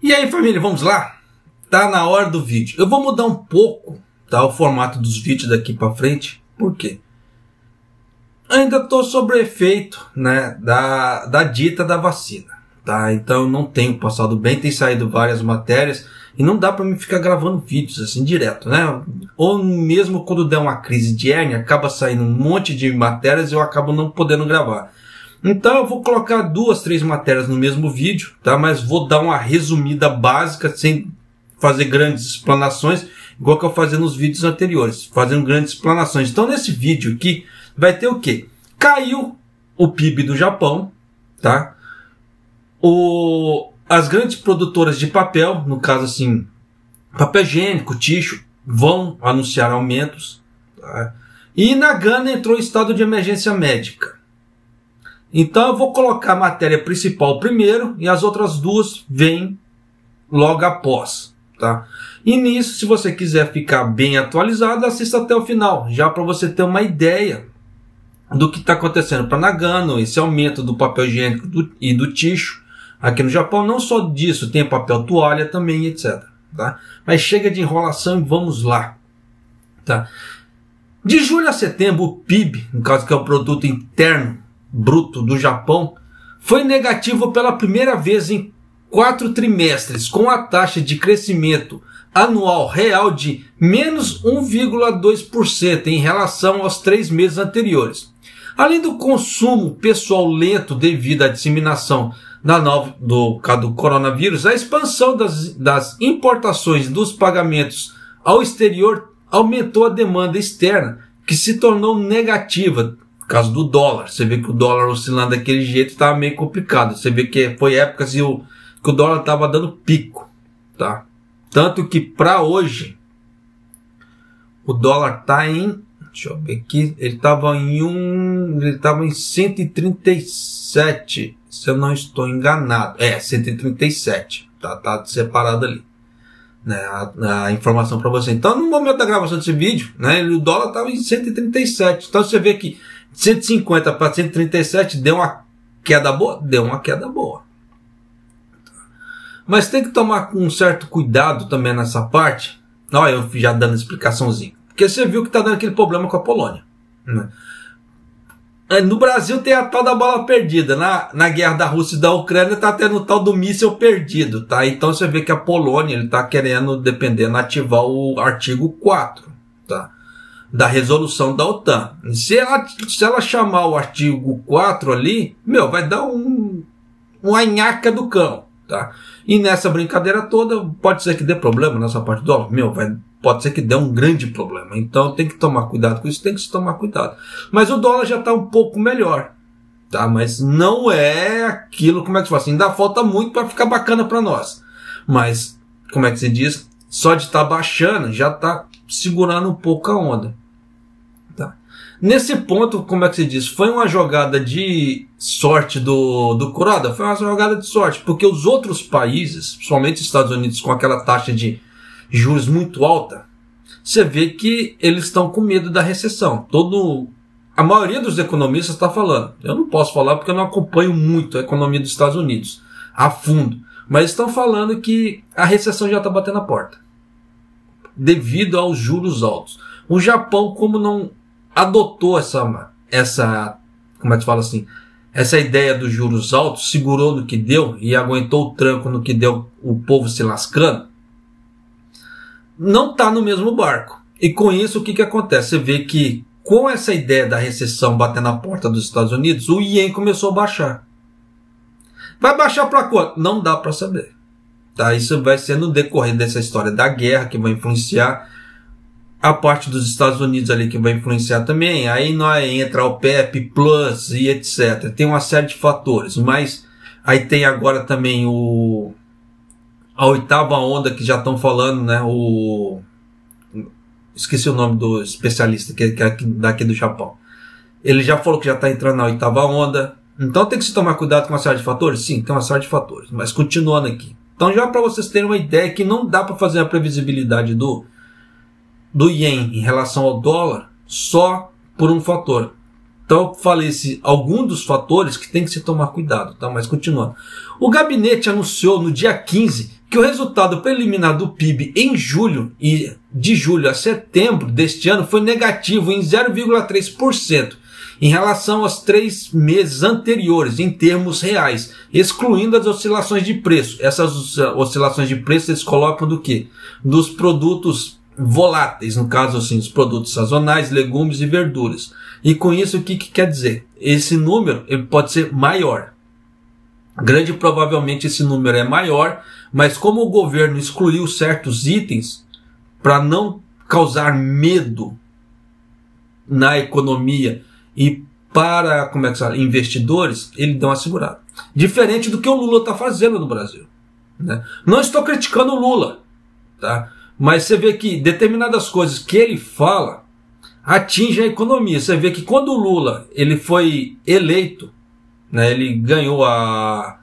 E aí, família, vamos lá? Tá na hora do vídeo. Eu vou mudar um pouco, tá, o formato dos vídeos daqui para frente. Por quê? Ainda estou sob o efeito, né, da dita da vacina, tá? Então eu não tenho passado bem, tem saído várias matérias e não dá para mim ficar gravando vídeos assim direto, né? Ou mesmo quando der uma crise de hérnia, acaba saindo um monte de matérias e eu acabo não podendo gravar. Então eu vou colocar 2, 3 matérias no mesmo vídeo, tá? Mas vou dar uma resumida básica, sem fazer grandes explanações, igual que eu fazia nos vídeos anteriores, fazendo grandes explanações. Então nesse vídeo aqui vai ter o quê? Caiu o PIB do Japão, tá? As grandes produtoras de papel, no caso assim, papel higiênico, tixo, vão anunciar aumentos, tá? E Nagano entrou em estado de emergência médica. Então eu vou colocar a matéria principal primeiro e as outras duas vêm logo após, tá? E nisso, se você quiser ficar bem atualizado, assista até o final, já para você ter uma ideia do que está acontecendo para Nagano, esse aumento do papel higiênico e do tixo aqui no Japão. Não só disso, tem papel toalha também, etc. Tá? Mas chega de enrolação e vamos lá. Tá? De julho a setembro, o PIB, no caso que é o Produto Interno Bruto do Japão, foi negativo pela primeira vez em 4 trimestres, com a taxa de crescimento anual real de menos 1,2% em relação aos 3 meses anteriores. Além do consumo pessoal lento devido à disseminação do coronavírus, a expansão das importações dos pagamentos ao exterior aumentou a demanda externa, que se tornou negativa. No caso do dólar, você vê que o dólar oscilando daquele jeito estava meio complicado. Você vê que foi épocas que o dólar estava dando pico, tá? Tanto que para hoje o dólar está em, deixa eu ver aqui, ele estava em 137, se eu não estou enganado. 137, tá separado ali, né, a informação para você. Então, no momento da gravação desse vídeo, né, o dólar estava em 137. Então você vê que de 150 para 137 deu uma queda boa? Deu uma queda boa. Mas tem que tomar um certo cuidado também nessa parte. Olha, eu já dando explicaçãozinha. Porque você viu que está dando aquele problema com a Polônia, né? No Brasil tem a tal da bala perdida. Na guerra da Rússia e da Ucrânia está tendo o tal do míssil perdido, tá? Então você vê que a Polônia está querendo, dependendo, ativar o artigo 4, tá, da resolução da OTAN. Se ela chamar o artigo 4 ali, vai dar uma nhaca do cão, tá? E nessa brincadeira toda, pode ser que dê problema nessa parte do dólar. Pode ser que dê um grande problema. Então tem que tomar cuidado com isso, tem que se tomar cuidado. Mas o dólar já está um pouco melhor, tá? Mas não é aquilo, como é que se fala assim, ainda falta muito para ficar bacana para nós. Mas, como é que se diz? Só de estar baixando, já está segurando um pouco a onda. Tá? Nesse ponto, como é que se diz? Foi uma jogada de sorte do Kuroda? Foi uma jogada de sorte, porque os outros países, principalmente os Estados Unidos, com aquela taxa de juros muito alta, você vê que eles estão com medo da recessão. A maioria dos economistas está falando. Eu não posso falar porque eu não acompanho muito a economia dos Estados Unidos a fundo, mas estão falando que a recessão já está batendo a porta devido aos juros altos. O Japão, como não adotou essa como é que se fala assim, essa ideia dos juros altos, segurou no que deu e aguentou o tranco no que deu, o povo se lascando, não está no mesmo barco. E com isso, o que acontece? Você vê que com essa ideia da recessão batendo na porta dos Estados Unidos, o Ien começou a baixar. Vai baixar para quanto? Não dá para saber. Tá? Isso vai ser no decorrer dessa história da guerra, que vai influenciar a parte dos Estados Unidos ali, que vai influenciar também. Aí nós entra o PEP Plus e etc. Tem uma série de fatores, mas aí tem agora também a 8ª onda que já estão falando, né? Esqueci o nome do especialista que é daqui do Japão. Ele já falou que já está entrando na 8ª onda. Então tem que se tomar cuidado com uma série de fatores? Sim, tem uma série de fatores. Mas continuando aqui. Então já para vocês terem uma ideia que não dá para fazer a previsibilidade do Ien em relação ao dólar só por um fator. Então eu falei algum dos fatores que tem que se tomar cuidado, tá? Mas continuando. O gabinete anunciou no dia 15 que o resultado preliminar do PIB em julho e de julho a setembro deste ano foi negativo em 0,3% em relação aos 3 meses anteriores em termos reais, excluindo as oscilações de preço. Essas oscilações de preço eles colocam do quê? Dos produtos voláteis, no caso assim, os produtos sazonais, legumes e verduras. E com isso o que quer dizer? Esse número ele pode ser maior. Grande provavelmente esse número é maior, mas como o governo excluiu certos itens para não causar medo na economia e para investidores, ele dá uma segurada. Diferente do que o Lula está fazendo no Brasil, né? Não estou criticando o Lula, tá? Mas você vê que determinadas coisas que ele fala atingem a economia. Você vê que quando o Lula ele foi eleito, né, ele ganhou a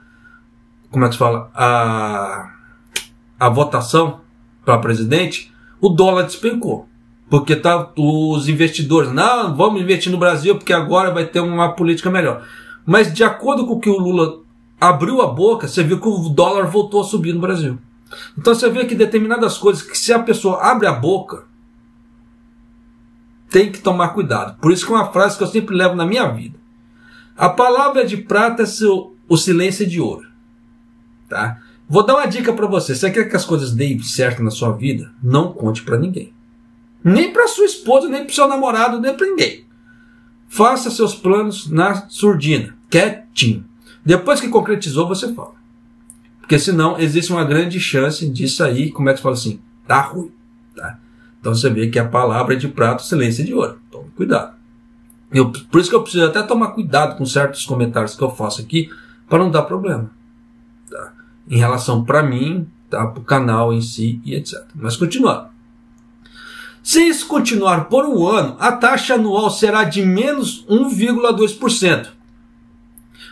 votação para presidente, o dólar despencou. Porque os investidores, não, vamos investir no Brasil porque agora vai ter uma política melhor. Mas de acordo com o que o Lula abriu a boca, você viu que o dólar voltou a subir no Brasil. Então você vê que determinadas coisas que se a pessoa abre a boca, tem que tomar cuidado. Por isso que é uma frase que eu sempre levo na minha vida. A palavra é de prata, o silêncio é de ouro. Tá? Vou dar uma dica para você. Você quer que as coisas deem certo na sua vida? Não conte para ninguém. Nem para sua esposa, nem para seu namorado, nem para ninguém. Faça seus planos na surdina, quietinho. Depois que concretizou, você fala. Porque senão existe uma grande chance disso aí, como é que você fala assim? Tá ruim. Tá? Então você vê que a palavra é de prata, o silêncio é de ouro. Tome cuidado. Por isso que eu preciso até tomar cuidado com certos comentários que eu faço aqui, para não dar problema. Tá? Em relação para mim, tá? Para o canal em si e etc. Mas continuando. Se isso continuar por um ano, a taxa anual será de menos 1,2%.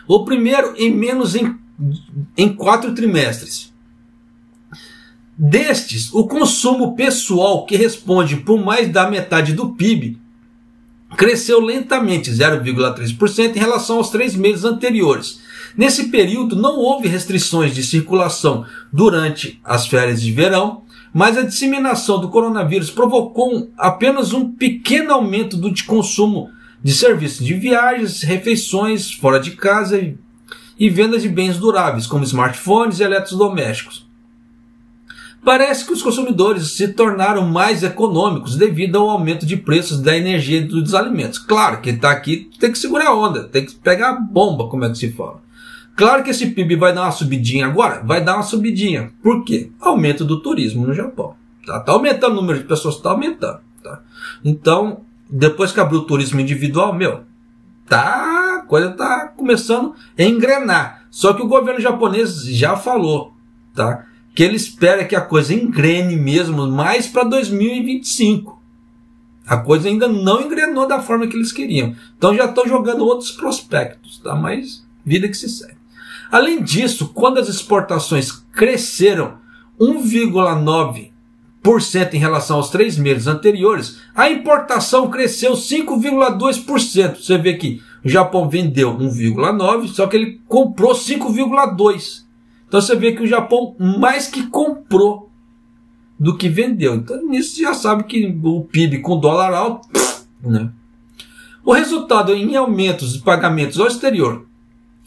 O primeiro em menos em 4 trimestres. Destes, o consumo pessoal, que responde por mais da metade do PIB, cresceu lentamente, 0,3%, em relação aos 3 meses anteriores. Nesse período, não houve restrições de circulação durante as férias de verão, mas a disseminação do coronavírus provocou apenas um pequeno aumento do consumo de serviços de viagens, refeições fora de casa e vendas de bens duráveis, como smartphones e eletrodomésticos. Parece que os consumidores se tornaram mais econômicos devido ao aumento de preços da energia e dos alimentos. Claro que está aqui, tem que segurar a onda, tem que pegar a bomba, como é que se fala. Claro que esse PIB vai dar uma subidinha agora, vai dar uma subidinha. Por quê? Aumento do turismo no Japão. Tá aumentando o número de pessoas, está aumentando. Tá? Então, depois que abriu o turismo individual, a coisa está começando a engrenar. Só que o governo japonês já falou, tá? Que ele espera que a coisa engrene mesmo mais para 2025. A coisa ainda não engrenou da forma que eles queriam. Então já estão jogando outros prospectos, tá? Mas vida que se segue. Além disso, quando as exportações cresceram 1,9% em relação aos 3 meses anteriores, a importação cresceu 5,2%. Você vê que o Japão vendeu 1,9%, só que ele comprou 5,2%. Então você vê que o Japão mais que comprou do que vendeu. Então nisso você já sabe que o PIB com dólar alto, né? O resultado em aumentos de pagamentos ao exterior,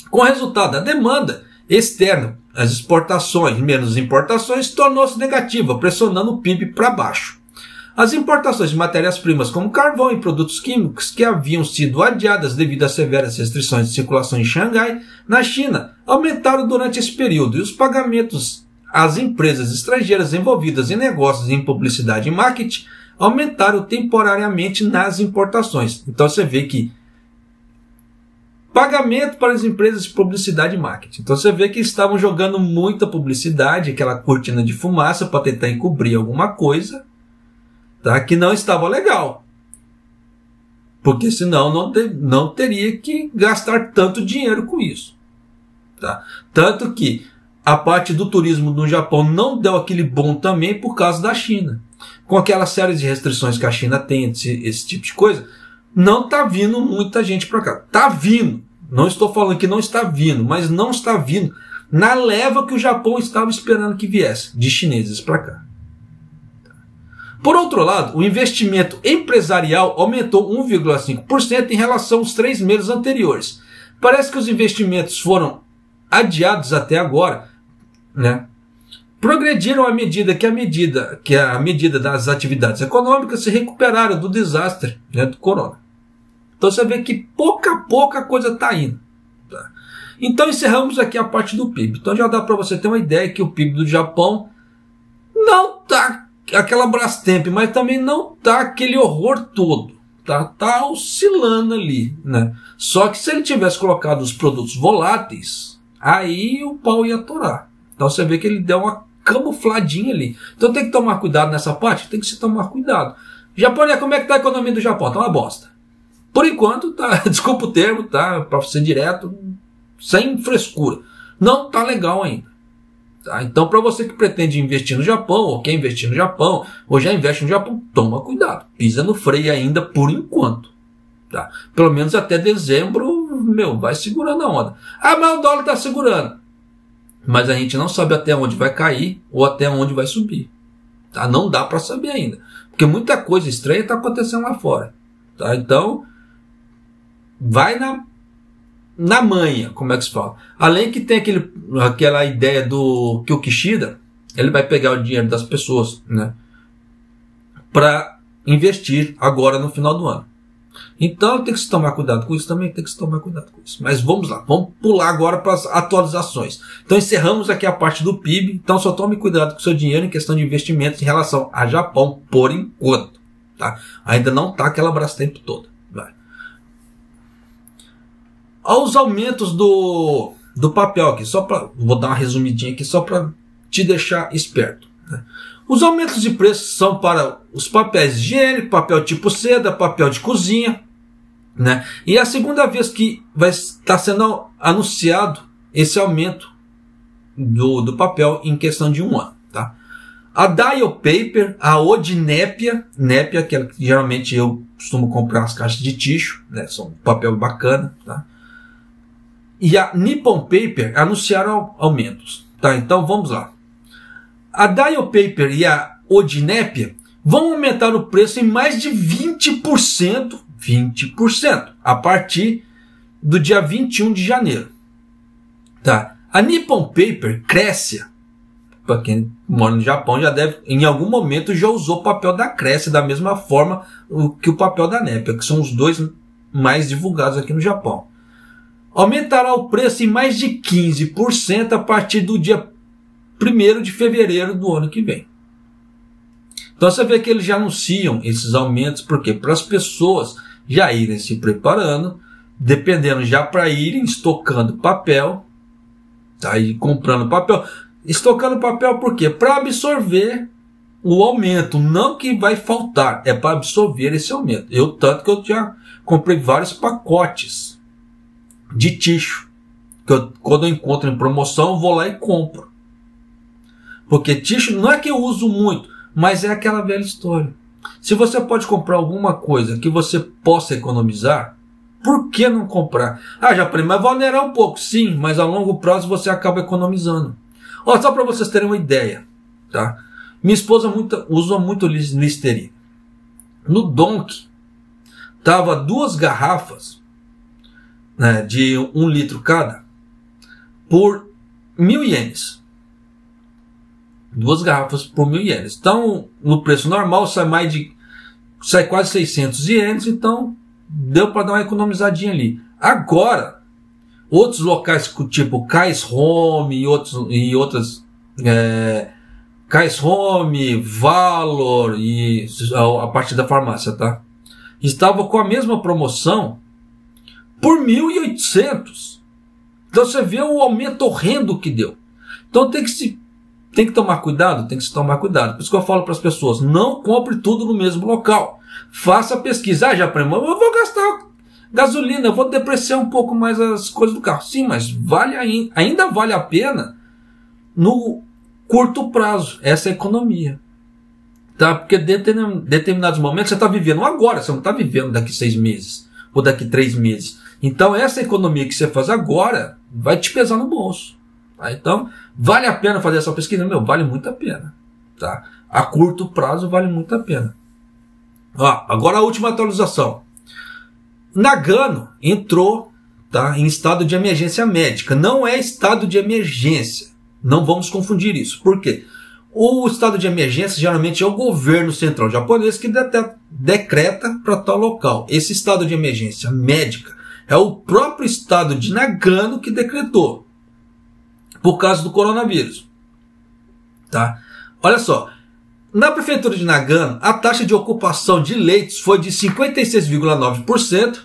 com o resultado da demanda externa, as exportações menos importações, tornou-se negativa, pressionando o PIB para baixo. As importações de matérias-primas como carvão e produtos químicos, que haviam sido adiadas devido às severas restrições de circulação em Xangai, na China, aumentaram durante esse período, e os pagamentos às empresas estrangeiras envolvidas em negócios em publicidade e marketing aumentaram temporariamente nas importações. Então você vê que pagamento para as empresas de publicidade e marketing. Então você vê que estavam jogando muita publicidade, aquela cortina de fumaça para tentar encobrir alguma coisa, tá, que não estava legal. Porque senão não teria que gastar tanto dinheiro com isso. Tá? Tanto que a parte do turismo no Japão não deu aquele boom também por causa da China. Com aquela série de restrições que a China tem, esse tipo de coisa, não está vindo muita gente para cá. Está vindo. Não estou falando que não está vindo, mas não está vindo na leva que o Japão estava esperando que viesse de chineses para cá. Por outro lado, o investimento empresarial aumentou 1,5% em relação aos 3 meses anteriores. Parece que os investimentos foram adiados até agora, né? Progrediram à medida que a medida das atividades econômicas se recuperaram do desastre, né, do corona. Então você vê que pouco a pouco a coisa está indo. Tá? Então encerramos aqui a parte do PIB. Então já dá para você ter uma ideia que o PIB do Japão não está aquela Brastemp, mas também não está aquele horror todo. Tá oscilando ali, né? Só que se ele tivesse colocado os produtos voláteis, aí o pau ia torar. Então você vê que ele deu uma camufladinha ali. Então tem que tomar cuidado nessa parte? Tem que se tomar cuidado. Japão, como é que tá a economia do Japão? Tá uma bosta. Por enquanto, tá, desculpa o termo, tá? Para ser direto, sem frescura. Não tá legal ainda. Tá? Então, para você que pretende investir no Japão, ou quer investir no Japão, ou já investe no Japão, toma cuidado. Pisa no freio ainda por enquanto. Tá? Pelo menos até dezembro, vai segurando a onda. Ah, mas o dólar tá segurando. Mas a gente não sabe até onde vai cair ou até onde vai subir. Tá? Não dá para saber ainda. Porque muita coisa estranha está acontecendo lá fora. Tá? Então, vai na manha, como é que se fala. Além que tem aquela ideia do que o Kishida, ele vai pegar o dinheiro das pessoas, né, para investir agora no final do ano. Então tem que se tomar cuidado com isso, também tem que se tomar cuidado com isso. Mas vamos lá, vamos pular agora para as atualizações. Então encerramos aqui a parte do PIB, então só tome cuidado com o seu dinheiro em questão de investimentos em relação a Japão, por enquanto. Tá? Ainda não está aquela Brastemp toda. Vai. Aos aumentos do papel aqui, vou dar uma resumidinha aqui só para te deixar esperto. Né? Os aumentos de preço são para os papéis higiênicos, papel tipo seda, papel de cozinha, né? E é a segunda vez que vai estar sendo anunciado esse aumento do papel em questão de um ano. Tá? A Dial Paper, a Odinépia, que geralmente eu costumo comprar as caixas de tixo, né? São papel bacana, tá? E a Nippon Paper anunciaram aumentos. Tá? Então vamos lá. A Dial Paper e a Odinépia vão aumentar o preço em mais de 20%, a partir do dia 21 de janeiro. Tá? A Nippon Paper cresce. Para quem mora no Japão já deve, em algum momento já usou o papel da Cresce da mesma forma que o papel da Népia, que são os dois mais divulgados aqui no Japão. Aumentará o preço em mais de 15% a partir do dia 1º de fevereiro do ano que vem. Então você vê que eles já anunciam esses aumentos, porque para as pessoas já irem se preparando, dependendo já para irem estocando papel, tá? E comprando papel. Estocando papel por quê? Para absorver o aumento, não que vai faltar, é para absorver esse aumento. Tanto que eu já comprei vários pacotes de tixo, que quando eu encontro em promoção, eu vou lá e compro. Porque tixo não é que eu uso muito, mas é aquela velha história. Se você pode comprar alguma coisa que você possa economizar, por que não comprar? Ah, já falei, mas vai onerar um pouco. Sim, mas a longo prazo você acaba economizando. Ó, só para vocês terem uma ideia, tá? Minha esposa usa muito Listerine. No Donk, tava 2 garrafas, né, de 1 litro cada, por 1.000 ienes. 2 garrafas por 1.000 ienes. Então, no preço normal, sai quase 600 ienes, então deu para dar uma economizadinha ali. Agora, outros locais tipo Kais Home e outras Kais Home, Valor e a parte da farmácia, tá? Estava com a mesma promoção por 1.800. Então você vê o aumento horrendo que deu. Então tem que tomar cuidado, tem que se tomar cuidado. Por isso que eu falo para as pessoas, não compre tudo no mesmo local. Faça pesquisa. Já para eu vou gastar gasolina, eu vou depreciar um pouco mais as coisas do carro. Sim, mas ainda vale a pena no curto prazo, essa economia. Tá? Porque em determinados momentos você está vivendo agora, você não está vivendo daqui 6 meses ou daqui 3 meses. Então essa economia que você faz agora vai te pesar no bolso. Tá? Então, vale a pena fazer essa pesquisa? Meu, vale muito a pena. Tá? A curto prazo vale muito a pena. Ó, agora a última atualização. Nagano entrou, tá, em estado de emergência médica. Não é estado de emergência. Não vamos confundir isso. Por quê? O estado de emergência geralmente é o governo central japonês que decreta para tal local. Esse estado de emergência médica é o próprio estado de Nagano que decretou por causa do coronavírus. Tá? Olha só, na prefeitura de Nagano, a taxa de ocupação de leitos foi de 56,9%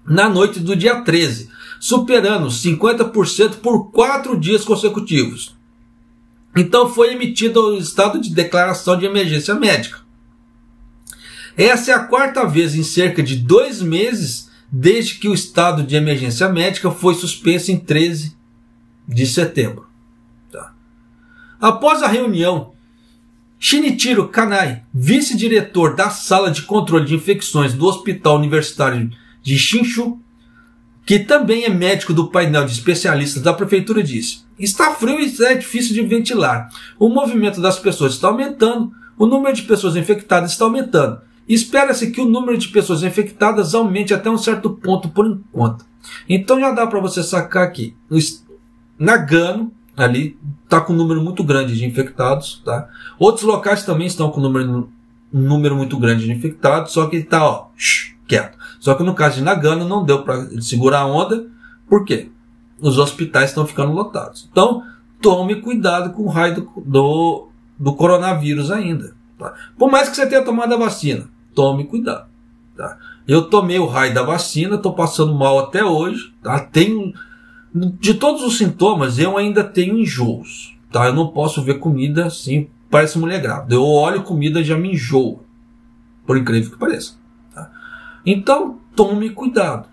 na noite do dia 13, superando 50% por 4 dias consecutivos. Então foi emitido o estado de declaração de emergência médica. Essa é a 4ª vez em cerca de 2 meses desde que o estado de emergência médica foi suspenso em 13 de setembro. Tá. Após a reunião, Shinichiro Kanai, vice-diretor da Sala de Controle de Infecções do Hospital Universitário de Shinshu, que também é médico do painel de especialistas da prefeitura, disse: está frio e é difícil de ventilar. O movimento das pessoas está aumentando, o número de pessoas infectadas está aumentando. Espera-se que o número de pessoas infectadas aumente até um certo ponto por enquanto. Então já dá para você sacar aqui. Nagano, ali, está com um número muito grande de infectados. Tá? Outros locais também estão com um número muito grande de infectados, só que está quieto. Só que no caso de Nagano não deu para segurar a onda. Por quê? Os hospitais estão ficando lotados. Então, tome cuidado com o raio do coronavírus ainda. Tá? Por mais que você tenha tomado a vacina, tome cuidado. Tá? Eu tomei o raio da vacina, estou passando mal até hoje. Tá? De todos os sintomas, eu ainda tenho enjoos. Tá? Eu não posso ver comida assim, parece mulher grávida. Eu olho comida e já me enjoo. Por incrível que pareça. Então, tome cuidado.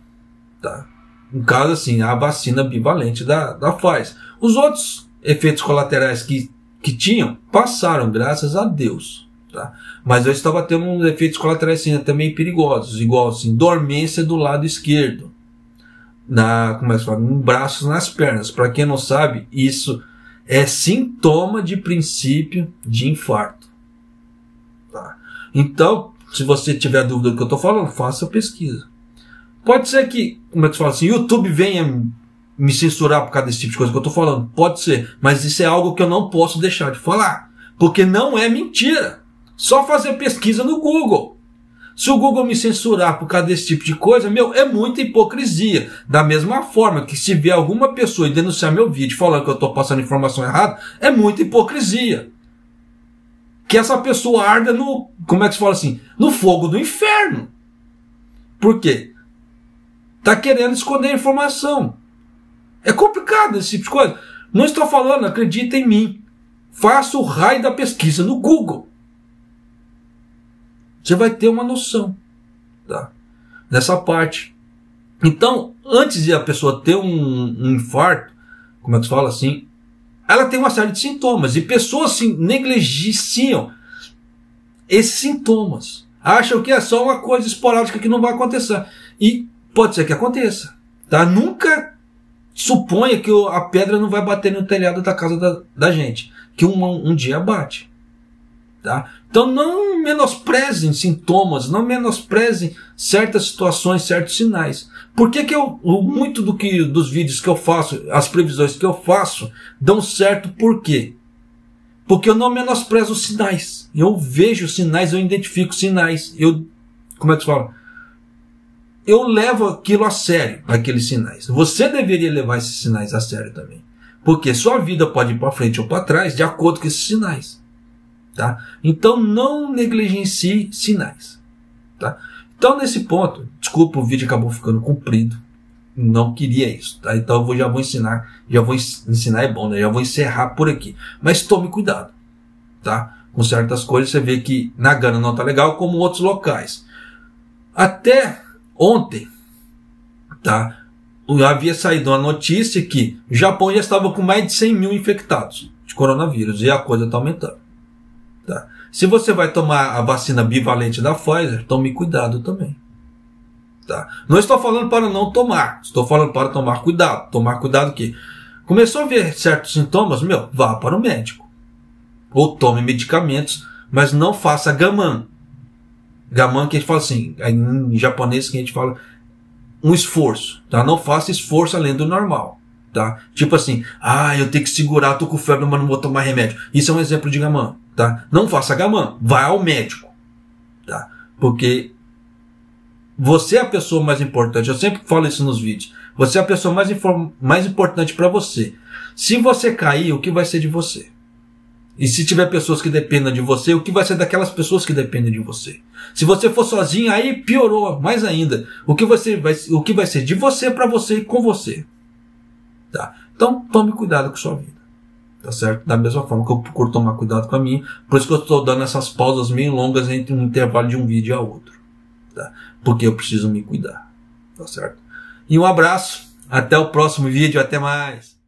Tá? No caso, assim, a vacina bivalente da Pfizer. Os outros efeitos colaterais que tinham, passaram, graças a Deus. Tá? Mas eu estava tendo uns efeitos colaterais assim, até meio perigosos. Igual assim, dormência do lado esquerdo. Como é que se fala? Em braços, nas pernas. Para quem não sabe, isso é sintoma de princípio de infarto. Tá? Então, se você tiver dúvida do que eu estou falando, faça a pesquisa. Pode ser que, como é que se fala assim, YouTube venha me censurar por causa desse tipo de coisa que eu estou falando. Pode ser, mas isso é algo que eu não posso deixar de falar. Porque não é mentira. Só fazer pesquisa no Google. Se o Google me censurar por causa desse tipo de coisa, é muita hipocrisia. Da mesma forma que se vier alguma pessoa e denunciar meu vídeo falando que eu estou passando informação errada, é muita hipocrisia. Que essa pessoa arda no, como é que se fala assim, no fogo do inferno. Por quê? Está querendo esconder a informação. É complicado esse tipo de coisa. Não estou falando, acredita em mim. Faça o raio da pesquisa no Google. Você vai ter uma noção, tá? Nessa parte. Então, antes de a pessoa ter um infarto, como é que se fala assim, ela tem uma série de sintomas. E pessoas assim, negligenciam esses sintomas. Acham que é só uma coisa esporádica que não vai acontecer. E pode ser que aconteça. Tá? Nunca suponha que a pedra não vai bater no telhado da casa da gente. Que um dia bate. Tá? Então não menosprezem sintomas, não menosprezem certas situações, certos sinais. Por que muito dos vídeos que eu faço, as previsões que eu faço, dão certo? Por quê? Porque eu não menosprezo os sinais. Eu vejo sinais, eu identifico sinais. Como é que se fala? Eu levo aquilo a sério, aqueles sinais. Você deveria levar esses sinais a sério também. Porque sua vida pode ir para frente ou para trás de acordo com esses sinais. Tá? Então não negligencie sinais. Tá? Então nesse ponto, desculpa, o vídeo acabou ficando comprido. Não queria isso. Tá? Então já vou ensinar é bom, né? Já vou encerrar por aqui. Mas tome cuidado. Tá? Com certas coisas você vê que Nagano não está legal, como outros locais. Até ontem, tá? Havia saído uma notícia que o Japão já estava com mais de 100 mil infectados de coronavírus e a coisa está aumentando. Tá? Se você vai tomar a vacina bivalente da Pfizer, tome cuidado também. Tá? Não estou falando para não tomar, estou falando para tomar cuidado. Tomar cuidado que, Começou a ver certos sintomas, vá para o médico. Ou tome medicamentos, mas não faça gaman. Gaman que a gente fala assim, em japonês que a gente fala um esforço, tá? Não faça esforço além do normal, tá? Tipo assim, eu tenho que segurar, tô com febre, mas não vou tomar remédio. Isso é um exemplo de gaman, tá? Não faça gaman, vá ao médico, tá? Porque você é a pessoa mais importante. Eu sempre falo isso nos vídeos. Você é a pessoa mais importante para você. Se você cair, o que vai ser de você? E se tiver pessoas que dependam de você, o que vai ser daquelas pessoas que dependem de você? Se você for sozinho, aí piorou mais ainda. O que vai ser de você para você e com você? Tá? Então, tome cuidado com a sua vida. Tá certo? Da mesma forma que eu procuro tomar cuidado com a minha. Por isso que eu estou dando essas pausas meio longas entre um intervalo de um vídeo a outro. Tá? Porque eu preciso me cuidar. Tá certo? E um abraço. Até o próximo vídeo. Até mais.